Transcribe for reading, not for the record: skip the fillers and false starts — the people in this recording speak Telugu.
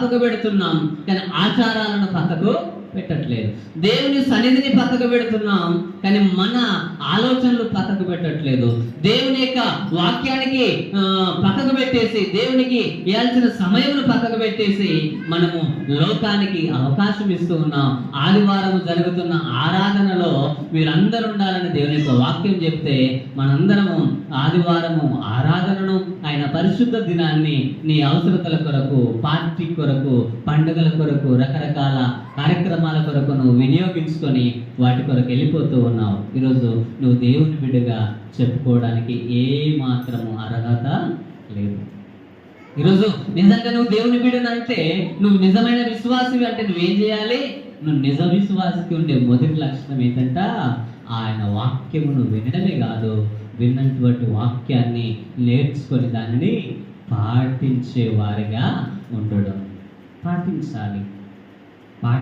పక్కకు పెడుతున్నాం, కానీ ఆచారాలను పక్కకు పెట్టట్లేదు. దేవుని సన్నిధిని పక్కకు పెడుతున్నాం, కానీ మన ఆలోచనలు పక్కకు పెట్టట్లేదు. దేవుని యొక్క వాక్యానికి పక్కకు పెట్టేసి, దేవునికి ఇవ్వాల్సిన సమయమును పక్కకు పెట్టేసి మనము లోకానికి అవకాశం ఇస్తూ ఉన్నాం. ఆదివారం జరుగుతున్న ఆరాధనలో మీరందరూ ఉండాలని దేవుని యొక్క వాక్యం చెప్తే, మనందరము ఆదివారము ఆరాధనను, ఆయన పరిశుద్ధ దినాన్ని నీ అవసరతల కొరకు, పార్టీ కొరకు, పండుగల కొరకు, రకరకాల కార్యక్రమాల కొరకు నువ్వు వినియోగించుకొని వాటి కొరకు వెళ్ళిపోతూ ఉన్నావు. ఈరోజు నువ్వు దేవుని బిడ్డగా చెప్పుకోవడానికి ఏ మాత్రము అర్హత లేదు. ఈరోజు నిజంగా నువ్వు దేవుని బిడ్డనంటే, నువ్వు నిజమైన విశ్వాసివి అంటే నువ్వేం చేయాలి? నువ్వు నిజ విశ్వాసికి ఉండే మొదటి లక్షణం ఏంటంట, ఆయన వాక్యమును వినడమే కాదు, విన్నటువంటి వాక్యాన్ని నేర్చుకొని దానిని పాటించే వారిగా ఉండడం. పాటించాలి.